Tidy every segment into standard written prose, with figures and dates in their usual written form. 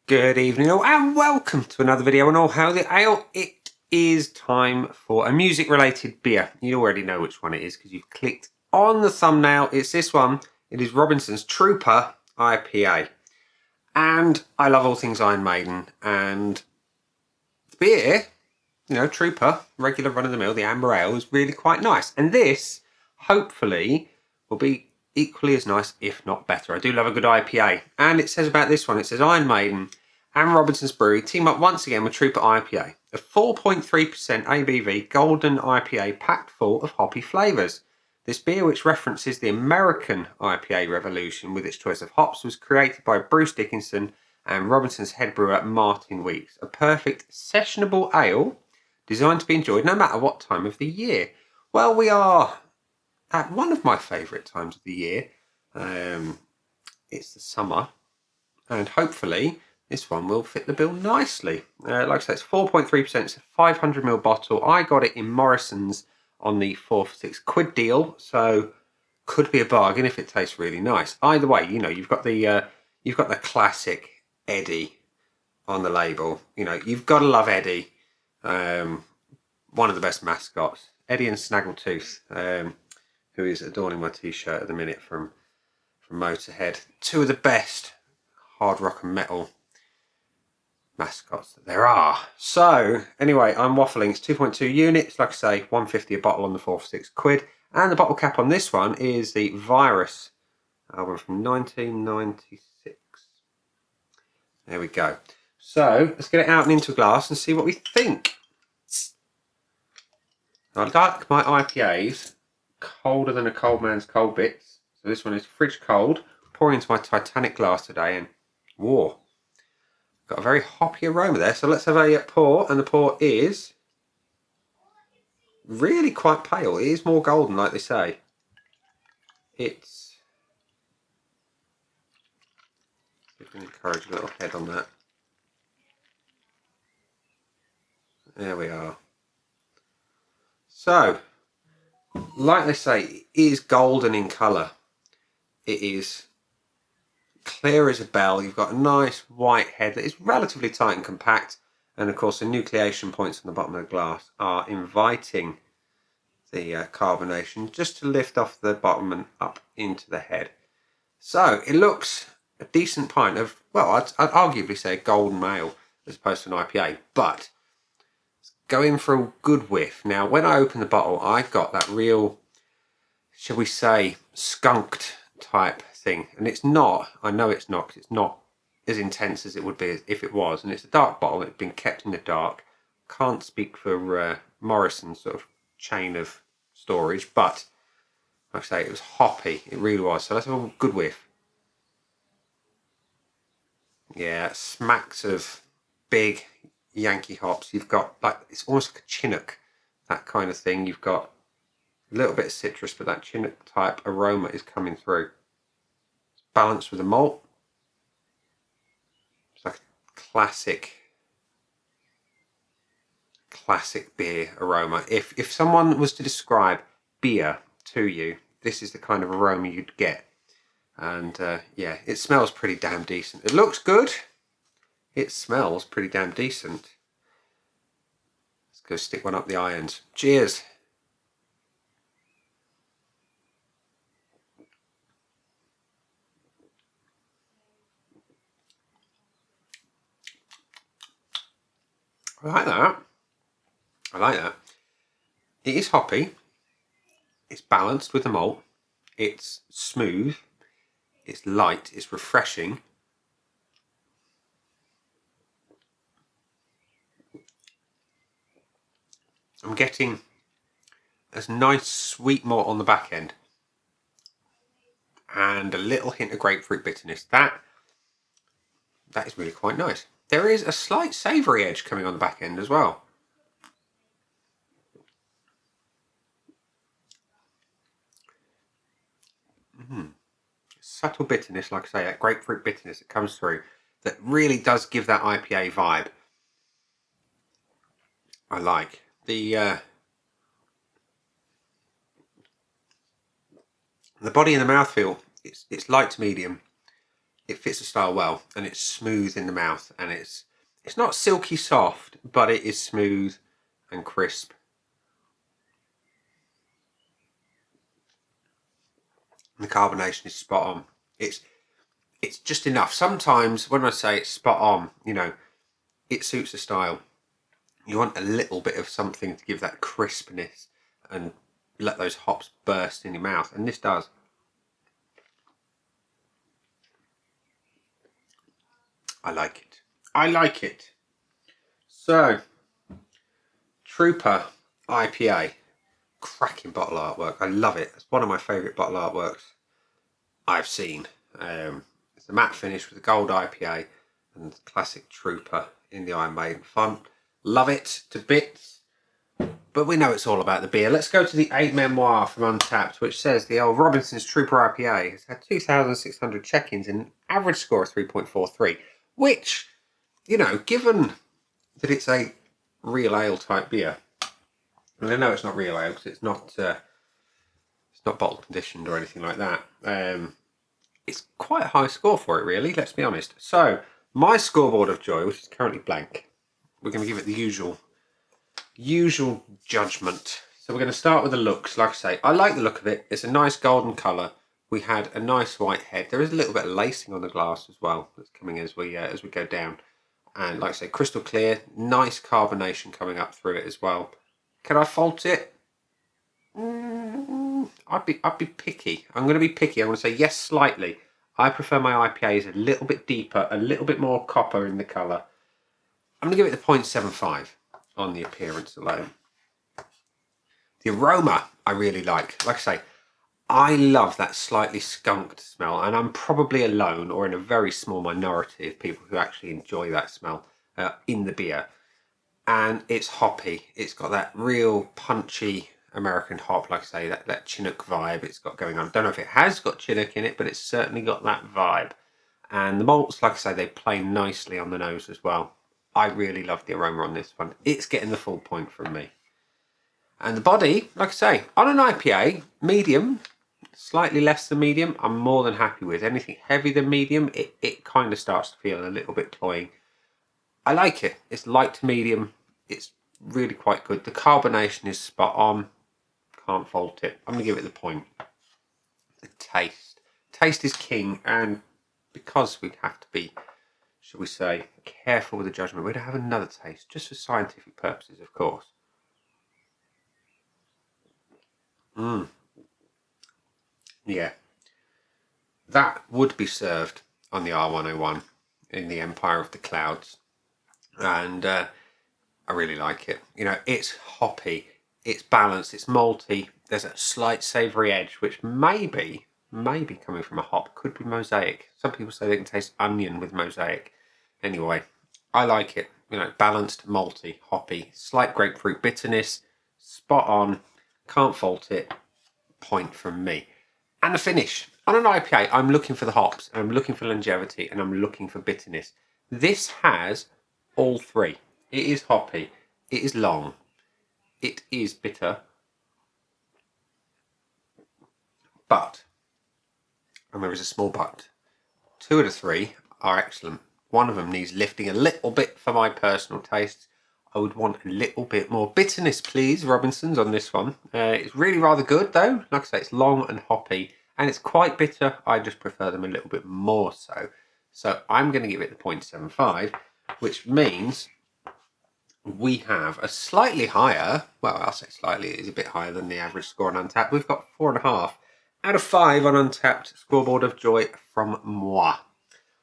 Good evening all and welcome to another video on All Hail the Ale. It is time for a music related beer. You already know which one it is because you've clicked on the thumbnail. It's this one. It is Robinson's Trooper IPA. And I love all things Iron Maiden, and the beer, you know, Trooper, regular run of the mill, the amber ale, is really quite nice. And this, hopefully, will be equally as nice, if not better. I do love a good IPA. And it says about this one, it says Iron Maiden and Robinson's Brewery team up once again with Trooper IPA, a 4.3% ABV golden IPA packed full of hoppy flavours. This beer, which references the American IPA revolution with its choice of hops, was created by Bruce Dickinson and Robinson's head brewer Martin Weeks. A perfect sessionable ale designed to be enjoyed no matter what time of the year. Well, we are at one of my favourite times of the year. It's the summer, and hopefully this one will fit the bill nicely. Like I said, it's 4.3%, it's a 500ml bottle. I got it in Morrison's on the 4 for £6 deal, so could be a bargain if it tastes really nice. Either way, you know, you've got the classic Eddie on the label. You know, you've got to love Eddie. One of the best mascots, Eddie and Snaggletooth, who is adorning my t-shirt at the minute from Motorhead. Two of the best hard rock and metal mascots that there are. So anyway, I'm waffling. It's 2.2 units, like I say, 150 a bottle on the 4 for £6. And the bottle cap on this one is the Virus album from 1996. There we go. So let's get it out and into a glass and see what we think. I like my IPAs colder than a cold man's cold bits. So this one is fridge cold. Pouring into my Titanic glass today, and whoa, got a very hoppy aroma there. So let's have a pour, and the pour is really quite pale. It is more golden, like they say. It's, you can encourage a little head on that. There we are. So, like they say, it is golden in colour. It is clear as a bell. You've got a nice white head that is relatively tight and compact, and of course the nucleation points on the bottom of the glass are inviting the carbonation just to lift off the bottom and up into the head. So it looks a decent pint of, well, I'd arguably say a golden ale as opposed to an IPA, but go in for a good whiff. Now when I open the bottle, I got that real, shall we say, skunked type thing, and it's not, I know it's not, because it's not as intense as it would be if it was, and it's a dark bottle. It's been kept in the dark. Can't speak for Morrison's sort of chain of storage, but like I say, it was hoppy, it really was. So let's have a good whiff. Yeah, it smacks of big Yankee hops. You've got, like, it's almost like a Chinook, that kind of thing. You've got a little bit of citrus, but that Chinook type aroma is coming through. It's balanced with the malt. It's like a classic beer aroma. If someone was to describe beer to you, this is the kind of aroma you'd get. And yeah, it smells pretty damn decent. It looks good. It smells pretty damn decent. Let's go stick one up the irons. Cheers. I like that. I like that. It is hoppy. It's balanced with the malt. It's smooth. It's light. It's refreshing. I'm getting a nice sweet malt on the back end and a little hint of grapefruit bitterness. That is really quite nice. There is a slight savoury edge coming on the back end as well. Subtle bitterness, like I say, that grapefruit bitterness that comes through, that really does give that IPA vibe. I like the body and the mouthfeel. It's light to medium. it fits the style well, and it's smooth in the mouth, and it's not silky soft, but it is smooth and crisp. And the carbonation is spot on. It's just enough. Sometimes when I say it's spot on, you know, it suits the style. You want a little bit of something to give that crispness and let those hops burst in your mouth, and this does. I like it. I like it. So, Trooper IPA. Cracking bottle artwork. I love it. It's one of my favourite bottle artworks I've seen. It's a matte finish with a gold IPA and the classic Trooper in the Iron Maiden font. Love it to bits. But we know it's all about the beer. Let's go to the aid memoir from Untapped, which says the old Robinson's Trooper IPA has had 2,600 check-ins and an average score of 3.43, which, you know, given that it's a real ale type beer, and I know it's not real ale because it's not bottle conditioned or anything like that. It's quite a high score for it, really. Let's be honest. So my scoreboard of joy, which is currently blank, we're going to give it the usual judgment. So we're going to start with the looks. Like I say, I like the look of it. It's a nice golden colour. We had a nice white head. There is a little bit of lacing on the glass as well that's coming as we go down. And like I say, crystal clear, nice carbonation coming up through it as well. Can I fault it? I'd be picky. I'm going to be picky. I'm going to say yes, slightly. I prefer my IPAs a little bit deeper, a little bit more copper in the colour. I'm going to give it the 0.75 on the appearance alone. The aroma I really like. Like I say, I love that slightly skunked smell, and I'm probably alone or in a very small minority of people who actually enjoy that smell in the beer. And it's hoppy. It's got that real punchy American hop, like I say, that Chinook vibe it's got going on. I don't know if it has got Chinook in it, but it's certainly got that vibe. And the malts, like I say, they play nicely on the nose as well. I really love the aroma on this one. It's getting the full point from me. And the body, like I say, on an IPA, medium, slightly less than medium, I'm more than happy with. Anything heavier than medium, it kind of starts to feel a little bit cloying. I like it. It's light to medium. It's really quite good. The carbonation is spot on. Can't fault it. I'm going to give it the point. The taste. Taste is king, and because we'd have to be, shall we say, careful with the judgment, we'd have another taste, just for scientific purposes, of course. Yeah. That would be served on the R101 in the Empire of the Clouds. And I really like it. You know, it's hoppy, it's balanced, it's malty. There's a slight savoury edge, which maybe coming from a hop, could be mosaic. Some people say they can taste onion with mosaic. Anyway, I like it. You know, balanced, malty, hoppy, slight grapefruit bitterness, spot on. Can't fault it. Point from me. And the finish. On an IPA, I'm looking for the hops, and I'm looking for longevity, and I'm looking for bitterness. This has all three. It is hoppy, it is long, it is bitter, but, and there is a small but, 2 of the 3 are excellent. One of them needs lifting a little bit for my personal tastes. I would want a little bit more bitterness, please, Robinsons, on this one. It's really rather good, though. Like I say, it's long and hoppy, and it's quite bitter. I just prefer them a little bit more so. So I'm going to give it the 0.75, which means we have a slightly higher, well, I'll say slightly, it is a bit higher than the average score on Untapped. We've got 4.5 out of 5 on Untapped scoreboard of joy from moi.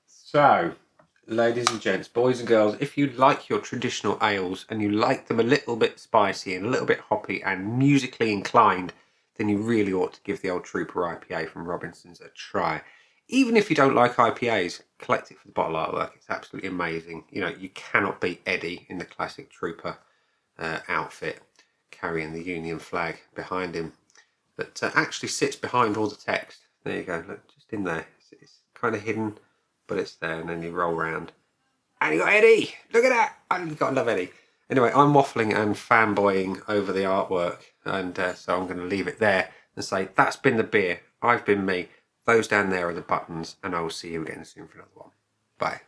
So, ladies and gents, boys and girls, if you like your traditional ales and you like them a little bit spicy and a little bit hoppy and musically inclined, then you really ought to give the old Trooper IPA from Robinson's a try. Even if you don't like IPAs, collect it for the bottle artwork. It's absolutely amazing. You know, you cannot beat Eddie in the classic Trooper outfit, carrying the Union flag behind him that actually sits behind all the text. There you go, look, just in there. It's kind of hidden, but it's there, and then you roll around. And you got Eddie! Look at that! I've got to love Eddie. Anyway, I'm waffling and fanboying over the artwork, and so I'm going to leave it there and say, that's been the beer. I've been me. Those down there are the buttons, and I will see you again soon for another one. Bye.